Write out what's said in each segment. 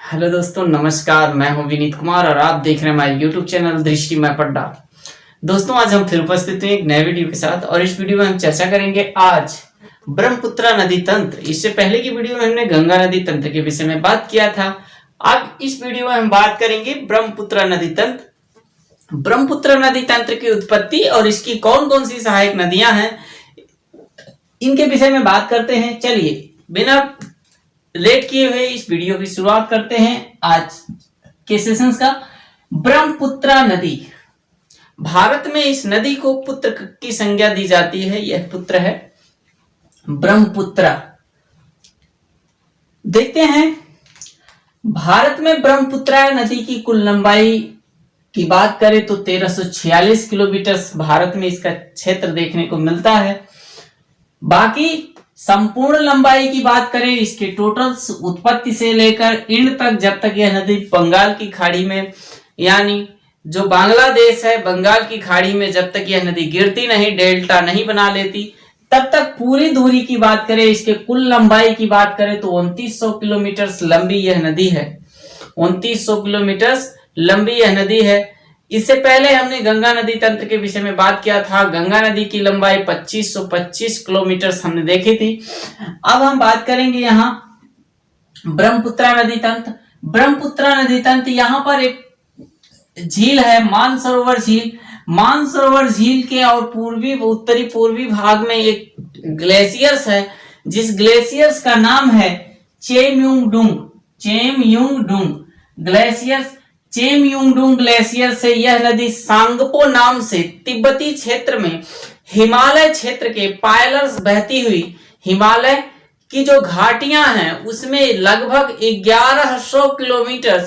Hello दोस्तों, नमस्कार। मैं हूं विनीत कुमार और आप देख रहे हैं हमारे यूट्यूब चैनल दृष्टि मैप अड्डा। दोस्तों, आज हम फिर उपस्थित हैं एक नए वीडियो के साथ और इस वीडियो में हम चर्चा करेंगे आज ब्रह्मपुत्र नदी तंत्र। इससे पहले की वीडियो में हमने गंगा नदी तंत्र के विषय में बात किया था। अब इस वीडियो में हम बात करेंगे ब्रह्मपुत्र नदी तंत्र। ब्रह्मपुत्र नदी तंत्र की उत्पत्ति और इसकी कौन कौन सी सहायक नदियां हैं, इनके विषय में बात करते हैं। चलिए बिना लेट किए हुए इस वीडियो की शुरुआत करते हैं आज के सेशंस का। ब्रह्मपुत्र नदी, भारत में इस नदी को पुत्र की संज्ञा दी जाती है। यह पुत्र है ब्रह्मपुत्र। देखते हैं भारत में ब्रह्मपुत्र नदी की कुल लंबाई की बात करें तो 1346 किलोमीटर भारत में इसका क्षेत्र देखने को मिलता है। बाकी संपूर्ण लंबाई की बात करें, इसके टोटल उत्पत्ति से लेकर इंड तक, जब तक यह नदी बंगाल की खाड़ी में, यानी जो बांग्लादेश है, बंगाल की खाड़ी में जब तक यह नदी गिरती नहीं, डेल्टा नहीं बना लेती, तब तक पूरी दूरी की बात करें, इसके कुल लंबाई की बात करें तो 2900 किलोमीटर लंबी यह नदी है। 2900 किलोमीटर लंबी यह नदी है। इससे पहले हमने गंगा नदी तंत्र के विषय में बात किया था। गंगा नदी की लंबाई 2525 किलोमीटर हमने देखी थी। अब हम बात करेंगे यहाँ ब्रह्मपुत्र नदी तंत्र। ब्रह्मपुत्र नदी तंत्र, यहाँ पर एक झील है, मानसरोवर झील। मानसरोवर झील के और उत्तरी पूर्वी भाग में एक ग्लेशियर्स है, जिस ग्लेशियर्स का नाम है चेमयुंगडुंग। चेमयुंगडुंग ग्लेशियर्स, चेमयुंगडुंग ग्लेशियर से यह नदी सांगपो नाम से तिब्बती क्षेत्र में हिमालय क्षेत्र के पायलर्स बहती हुई, हिमालय की जो घाटियां हैं उसमें लगभग 1100 किलोमीटर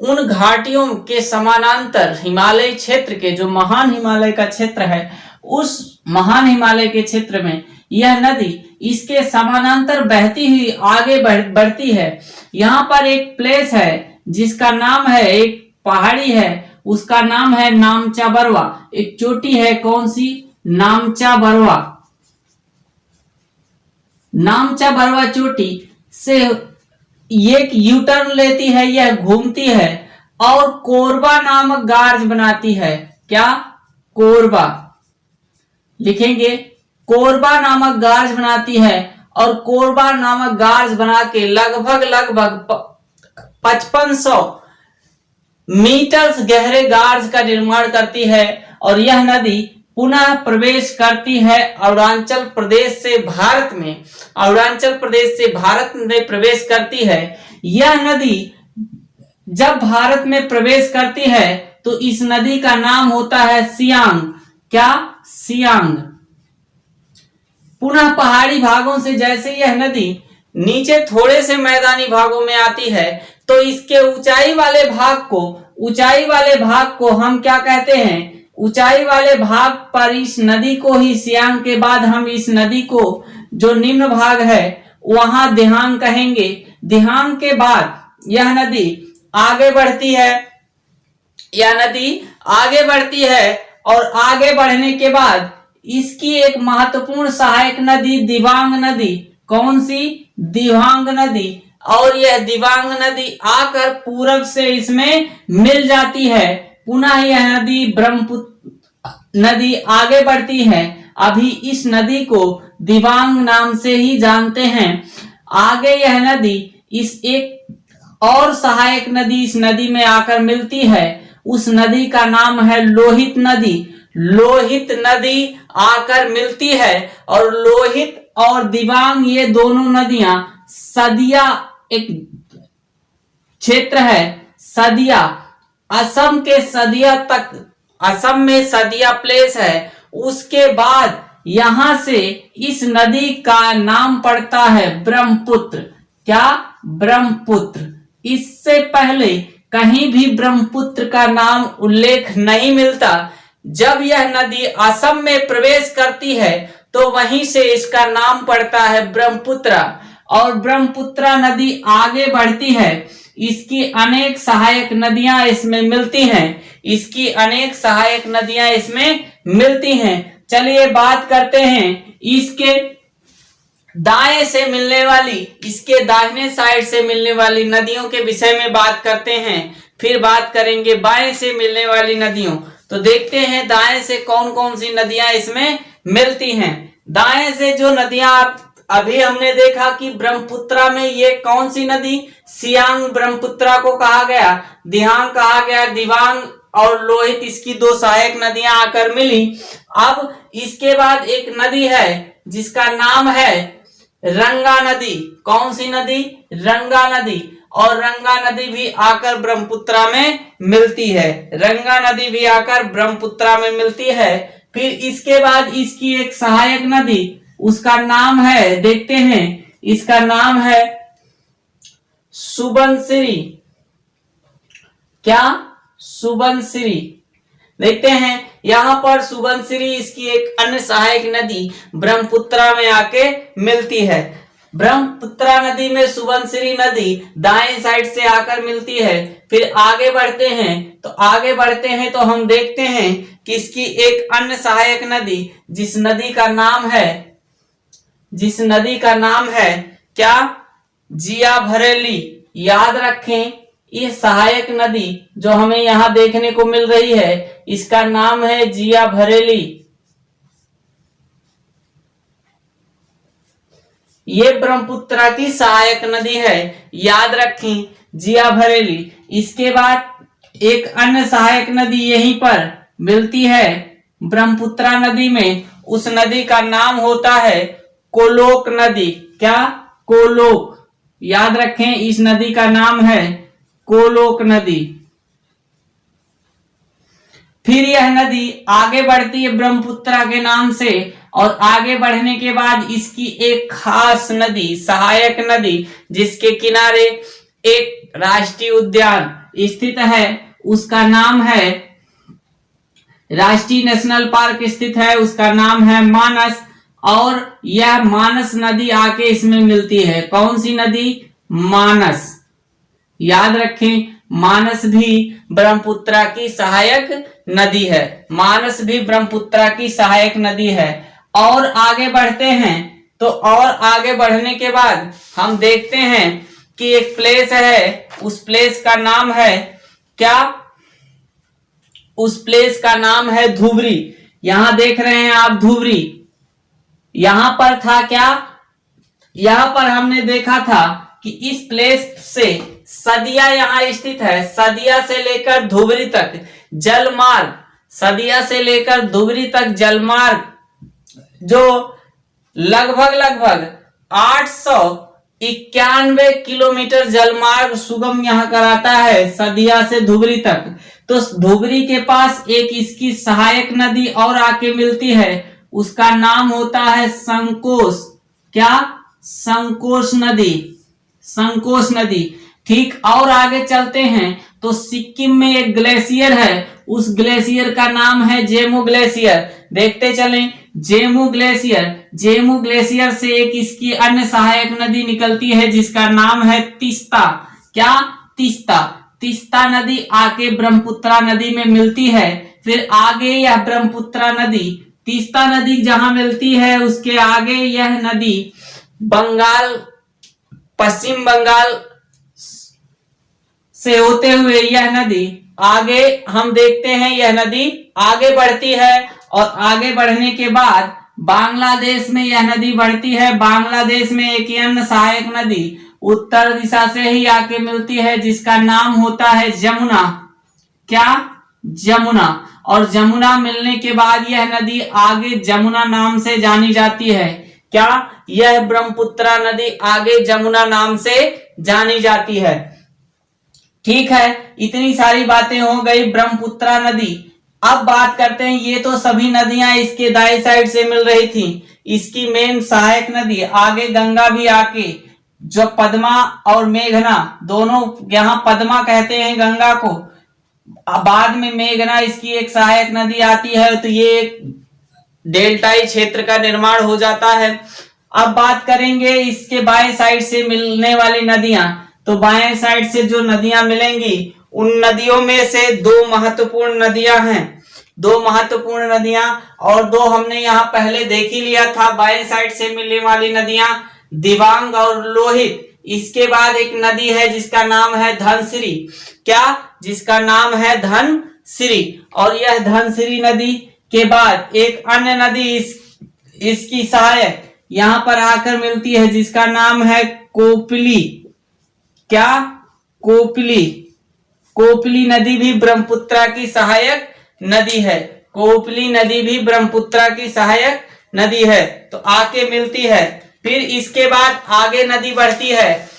उन घाटियों के समानांतर हिमालय क्षेत्र के, जो महान हिमालय का क्षेत्र है, उस महान हिमालय के क्षेत्र में यह नदी इसके समानांतर बहती हुई आगे बढ़ती है। यहाँ पर एक प्लेस है जिसका नाम है, एक पहाड़ी है, उसका नाम है नामचा बरवा। एक चोटी है, कौन सी? नामचा बरवा। नामचा बरवा चोटी से एक यू टर्न लेती है, यह घूमती है और कोरबा नामक गार्ज बनाती है। क्या? कोरबा लिखेंगे। कोरबा नामक गार्ज बनाती है और कोरबा नामक गार्ज बना के लगभग 5500 मीटर गहरे गार्ज का निर्माण करती है और यह नदी पुनः प्रवेश करती है अरुणाचल प्रदेश से भारत में। अरुणाचल प्रदेश से भारत में प्रवेश करती है। यह नदी जब भारत में प्रवेश करती है तो इस नदी का नाम होता है सियांग। क्या? सियांग। पुनः पहाड़ी भागों से जैसे यह नदी नीचे थोड़े से मैदानी भागों में आती है तो इसके ऊंचाई वाले भाग को हम क्या कहते हैं? ऊंचाई वाले भाग पर इस नदी को ही, सियांग के बाद हम इस नदी को जो निम्न भाग है वहां दिहांग कहेंगे। दिहांग के बाद यह नदी आगे बढ़ती है। यह नदी आगे बढ़ती है और आगे बढ़ने के बाद इसकी एक महत्वपूर्ण सहायक नदी दिबांग नदी। कौन सी? दिबांग नदी। और यह दिबांग नदी आकर पूरब से इसमें मिल जाती है। पुनः यह नदी ब्रह्मपुत्र नदी आगे बढ़ती है। अभी इस नदी को दिबांग नाम से ही जानते हैं। आगे यह नदी इस एक और सहायक नदी इस नदी में आकर मिलती है। उस नदी का नाम है लोहित नदी। लोहित नदी आकर मिलती है और लोहित और दिबांग, ये दोनों नदियां सदिया एक क्षेत्र है। सदिया, असम के सदिया तक, असम में सदिया प्लेस है। उसके बाद यहां से इस नदी का नाम पड़ता है ब्रह्मपुत्र। क्या? ब्रह्मपुत्र। इससे पहले कहीं भी ब्रह्मपुत्र का नाम उल्लेख नहीं मिलता। जब यह नदी असम में प्रवेश करती है तो वहीं से इसका नाम पड़ता है ब्रह्मपुत्र। और ब्रह्मपुत्र नदी आगे बढ़ती है, इसकी अनेक सहायक नदियां इसमें मिलती हैं। इसकी अनेक सहायक नदियां इसमें मिलती हैं। चलिए बात करते हैं इसके दाएं से मिलने वाली, इसके दाहिने साइड से मिलने वाली नदियों के विषय में बात करते हैं। फिर बात करेंगे बाएं से मिलने वाली नदियों। तो देखते हैं दाएं से कौन कौन सी नदियां इसमें मिलती हैं। दाएं से जो नदियां अभी हमने देखा कि ब्रह्मपुत्रा में ये कौन सी नदी, सियांग ब्रह्मपुत्रा को कहा गया, दिहांग कहा गया, दिवांग और लोहित इसकी दो सहायक नदियां आकर मिली। अब इसके बाद एक नदी है जिसका नाम है रंगा नदी। कौन सी नदी? रंगा नदी। और रंगा नदी भी आकर ब्रह्मपुत्रा में मिलती है। रंगा नदी भी आकर ब्रह्मपुत्रा में मिलती है। फिर इसके बाद इसकी एक सहायक नदी, उसका नाम है, देखते हैं, इसका नाम है सुबनसिरी। क्या? सुबनसिरी। देखते हैं यहां पर सुबनसिरी इसकी एक अन्य सहायक नदी ब्रह्मपुत्रा में आके मिलती है। ब्रह्मपुत्रा नदी में सुबनसिरी नदी दाएं साइड से आकर मिलती है। फिर आगे बढ़ते हैं तो हम देखते हैं कि इसकी एक अन्य सहायक नदी, जिस नदी का नाम है क्या? जिया भरेली। याद रखें, ये सहायक नदी जो हमें यहां देखने को मिल रही है, इसका नाम है जिया भरेली। ये ब्रह्मपुत्रा की सहायक नदी है, याद रखें, जिया भरेली। इसके बाद एक अन्य सहायक नदी यहीं पर मिलती है ब्रह्मपुत्रा नदी में। उस नदी का नाम होता है कोलोक नदी। क्या? कोलोक। याद रखें, इस नदी का नाम है कोलोक नदी। फिर यह नदी आगे बढ़ती है ब्रह्मपुत्रा के नाम से, और आगे बढ़ने के बाद इसकी एक खास नदी, सहायक नदी, जिसके किनारे एक राष्ट्रीय उद्यान स्थित है, उसका नाम है, राष्ट्रीय नेशनल पार्क स्थित है, उसका नाम है मानस। और यह मानस नदी आके इसमें मिलती है। कौन सी नदी? मानस। याद रखें, मानस भी ब्रह्मपुत्रा की सहायक नदी है। मानस भी ब्रह्मपुत्रा की सहायक नदी है। और आगे बढ़ते हैं तो और आगे बढ़ने के बाद हम देखते हैं कि एक प्लेस है, उस प्लेस का नाम है क्या? उस प्लेस का नाम है धुबरी। यहां देख रहे हैं आप धुबरी। यहां पर था क्या? यहां पर हमने देखा था कि इस प्लेस से सदिया यहां स्थित है। सदिया से लेकर धुबरी तक जलमार्ग, सदिया से लेकर धुबरी तक जलमार्ग जो लगभग 891 किलोमीटर जलमार्ग सुगम यहां कराता है सदिया से धुबरी तक। तो धुबरी के पास एक इसकी सहायक नदी और आके मिलती है, उसका नाम होता है संकोश। क्या? संकोश नदी। संकोश नदी। ठीक, और आगे चलते हैं तो सिक्किम में एक ग्लेशियर है, उस ग्लेशियर का नाम है जेमू ग्लेशियर। देखते चलें, जेमू ग्लेशियर। जेमू ग्लेशियर से एक इसकी अन्य सहायक नदी निकलती है जिसका नाम है तीस्ता। क्या? तीस्ता। तीस्ता नदी आके ब्रह्मपुत्रा नदी में मिलती है। फिर आगे यह ब्रह्मपुत्रा नदी, तीस्ता नदी जहां मिलती है, उसके आगे यह नदी बंगाल, पश्चिम बंगाल से होते हुए यह नदी आगे हम देखते हैं, यह नदी आगे बढ़ती है। और आगे बढ़ने के बाद बांग्लादेश में यह नदी बढ़ती है। बांग्लादेश में एक अन्य सहायक नदी उत्तर दिशा से ही आके मिलती है जिसका नाम होता है जमुना। क्या? जमुना। और जमुना मिलने के बाद यह नदी आगे जमुना नाम से जानी जाती है। क्या? यह ब्रह्मपुत्रा नदी आगे जमुना नाम से जानी जाती है। ठीक है, इतनी सारी बातें हो गई ब्रह्मपुत्रा नदी। अब बात करते हैं, ये तो सभी नदियां इसके दाएं साइड से मिल रही थी। इसकी मेन सहायक नदी आगे गंगा भी आके, जो पद्मा और मेघना दोनों, यहां पद्मा कहते हैं गंगा को, बाद में मेघना इसकी एक सहायक नदी आती है, तो ये एक डेल्टाई क्षेत्र का निर्माण हो जाता है। अब बात करेंगे इसके बाएं साइड से मिलने वाली नदियां। तो बाएं साइड से जो नदियां मिलेंगी, उन नदियों में से दो महत्वपूर्ण नदियां हैं। दो महत्वपूर्ण नदियां, और दो हमने यहाँ पहले देख ही लिया था बाएं साइड से मिलने वाली नदियां दिबांग और लोहित। इसके बाद एक नदी है जिसका नाम है धनसिरी, क्या, जिसका नाम है धनसिरी। और यह धनसिरी नदी के बाद एक अन्य नदी इसकी सहायक यहां पर आकर मिलती है जिसका नाम है कोपली, क्या, कोपली। कोपली नदी भी ब्रह्मपुत्रा की सहायक नदी है, कोपली नदी भी ब्रह्मपुत्रा की सहायक नदी है, तो आके मिलती है। फिर इसके बाद आगे नदी बढ़ती है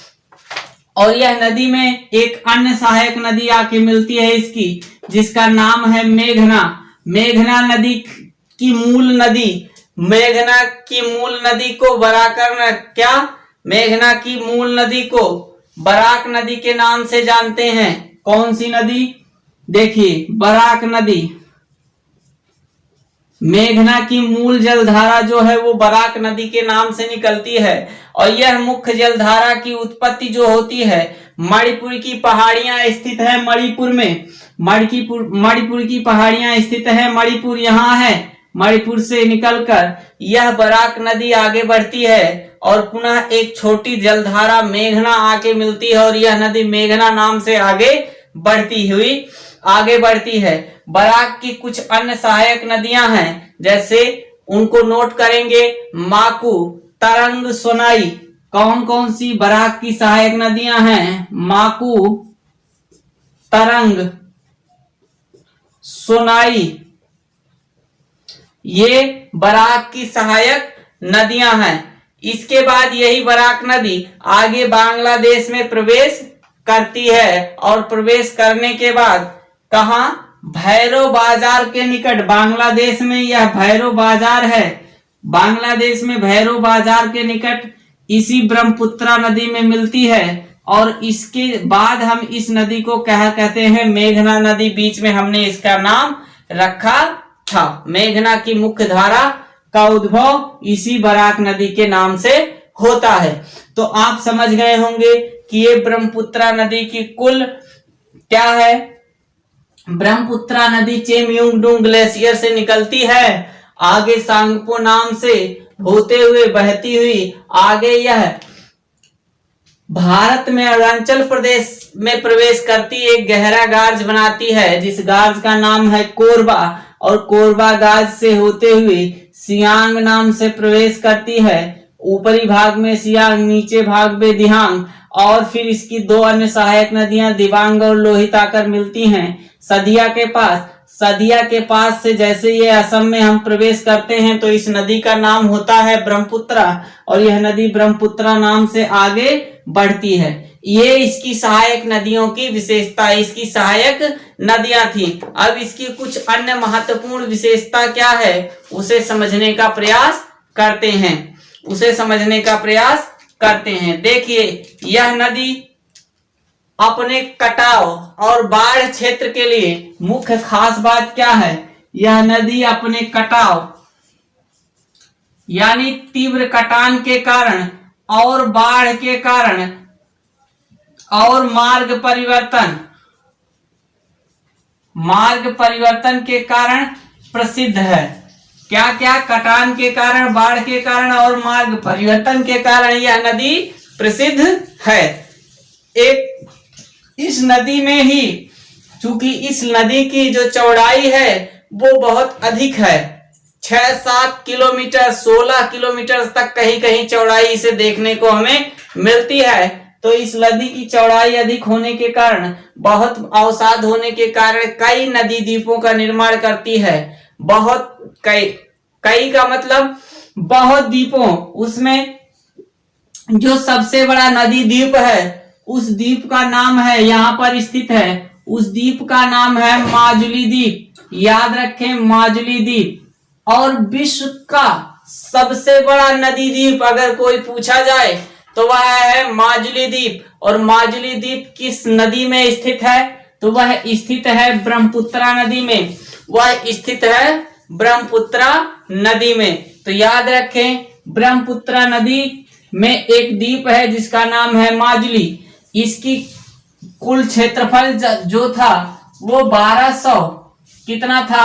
और यह नदी में एक अन्य सहायक नदी आके मिलती है इसकी, जिसका नाम है मेघना। मेघना नदी की मूल नदी, मेघना की मूल नदी को बराकर, क्या, मेघना की मूल नदी को बराक नदी के नाम से जानते हैं। कौन सी नदी, देखिए बराक नदी। मेघना की मूल जलधारा जो है वो बराक नदी के नाम से निकलती है, और यह मुख्य जलधारा की उत्पत्ति जो होती है मणिपुर की पहाड़ियां स्थित है, मणिपुर में, मणिपुर की पहाड़ियां स्थित है, मणिपुर यहाँ है। मणिपुर से निकलकर यह बराक नदी आगे बढ़ती है और पुनः एक छोटी जलधारा मेघना आके मिलती है, और यह नदी मेघना नाम से आगे बढ़ती है। बराक की कुछ अन्य सहायक नदियां हैं, जैसे उनको नोट करेंगे, माकू, तरंग, सोनाई। कौन कौन सी बराक की सहायक नदियां हैं, माकू, तरंग, सोनाई, ये बराक की सहायक नदियां हैं। इसके बाद यही बराक नदी आगे बांग्लादेश में प्रवेश करती है, और प्रवेश करने के बाद कहा, भैरव बाजार के निकट, बांग्लादेश में यह भैरव बाजार है, बांग्लादेश में भैरव बाजार के निकट इसी ब्रह्मपुत्रा नदी में मिलती है। और इसके बाद हम इस नदी को क्या कहते हैं, मेघना नदी। बीच में हमने इसका नाम रखा था। मेघना की मुख्य धारा का उद्भव इसी बराक नदी के नाम से होता है। तो आप समझ गए होंगे कि ये ब्रह्मपुत्रा नदी की कुल क्या है, ब्रह्मपुत्रा नदी चेमयुंगडुंग ग्लेशियर से निकलती है, आगे सांगपो नाम से होते हुए बहती हुई आगे यह भारत में अरुणाचल प्रदेश में प्रवेश करती एक गहरा गार्ज बनाती है, जिस गार्ज का नाम है कोरबा, और कोरबा गार्ज से होते हुए सियांग नाम से प्रवेश करती है। ऊपरी भाग में सियांग, नीचे भाग में दिहांग, और फिर इसकी दो अन्य सहायक नदियां दिबांग और लोहित आकर मिलती हैं सदिया के पास। सदिया के पास से जैसे ये असम में हम प्रवेश करते हैं तो इस नदी का नाम होता है ब्रह्मपुत्रा, और यह नदी ब्रह्मपुत्रा नाम से आगे बढ़ती है। ये इसकी सहायक नदियों की विशेषता, इसकी सहायक नदियां थी। अब इसकी कुछ अन्य महत्वपूर्ण विशेषता क्या है उसे समझने का प्रयास करते हैं, देखिए यह नदी अपने कटाव और बाढ़ क्षेत्र के लिए मुख्य खास बात क्या है, यह नदी अपने कटाव यानी तीव्र कटान के कारण और बाढ़ के कारण और मार्ग परिवर्तन के कारण प्रसिद्ध है। क्या क्या, कटान के कारण, बाढ़ के कारण और मार्ग परिवर्तन के कारण यह नदी प्रसिद्ध है। एक इस नदी में ही, चूंकि इस नदी की जो चौड़ाई है वो बहुत अधिक है, 6-7 किलोमीटर, 16 किलोमीटर तक कहीं कहीं चौड़ाई इसे देखने को हमें मिलती है। तो इस नदी की चौड़ाई अधिक होने के कारण, बहुत अवसाद होने के कारण कई नदी द्वीपों का निर्माण करती है। कई का मतलब बहुत द्वीपों, उसमें जो सबसे बड़ा नदी द्वीप है उस द्वीप का नाम है, यहाँ पर स्थित है, उस द्वीप का नाम है माजुली द्वीप, याद रखें माजुली द्वीप। और विश्व का सबसे बड़ा नदी द्वीप अगर कोई पूछा जाए तो वह है माजुली द्वीप। और माजुली द्वीप किस नदी में स्थित है, तो वह स्थित है ब्रह्मपुत्रा नदी में, ब्रह्मपुत्रा नदी में। तो याद रखें ब्रह्मपुत्रा नदी में एक द्वीप है जिसका नाम है माजुली। इसकी कुल क्षेत्रफल जो था वो 1200 कितना था,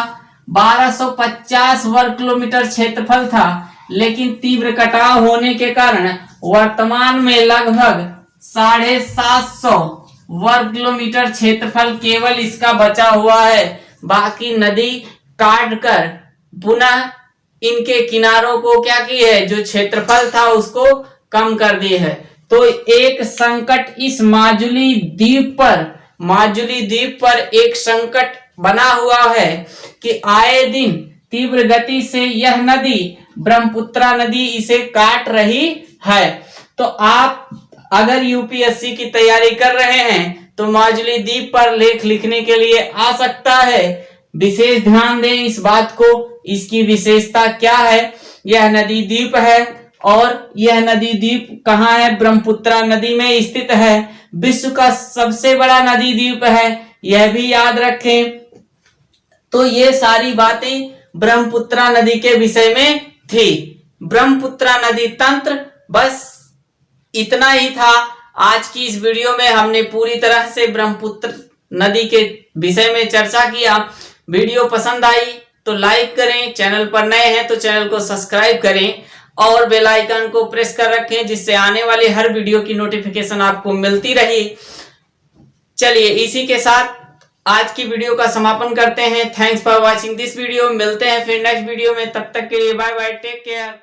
1250 वर्ग किलोमीटर क्षेत्रफल था, लेकिन तीव्र कटाव होने के कारण वर्तमान में लगभग 750 वर्ग किलोमीटर क्षेत्रफल केवल इसका बचा हुआ है। बाकी नदी काट कर पुनः इनके किनारों को क्या की है, जो क्षेत्रफल था उसको कम कर दी है। तो एक संकट इस माजुली द्वीप पर एक संकट बना हुआ है कि आए दिन तीव्र गति से यह नदी ब्रह्मपुत्रा नदी इसे काट रही है। तो आप अगर यूपीएससी की तैयारी कर रहे हैं तो माजुली द्वीप पर लेख लिखने के लिए आ सकता है। विशेष ध्यान दें इस बात को, इसकी विशेषता क्या है। यह नदी द्वीप है और यह नदी द्वीप कहाँ है, ब्रह्मपुत्रा नदी में स्थित है। विश्व का सबसे बड़ा नदी द्वीप है, यह भी याद रखें। तो ये सारी बातें ब्रह्मपुत्रा नदी के विषय में थी। ब्रह्मपुत्रा नदी तंत्र, बस इतना ही था। आज की इस वीडियो में हमने पूरी तरह से ब्रह्मपुत्र नदी के विषय में चर्चा किया। वीडियो पसंद आई तो लाइक करें, चैनल पर नए हैं तो चैनल को सब्सक्राइब करें और बेल आइकन को प्रेस कर रखें, जिससे आने वाले हर वीडियो की नोटिफिकेशन आपको मिलती रही। चलिए इसी के साथ आज की वीडियो का समापन करते हैं। Thanks for watching this video. मिलते हैं फिर नेक्स्ट वीडियो में, तब तक के लिए बाय बाय, टेक केयर।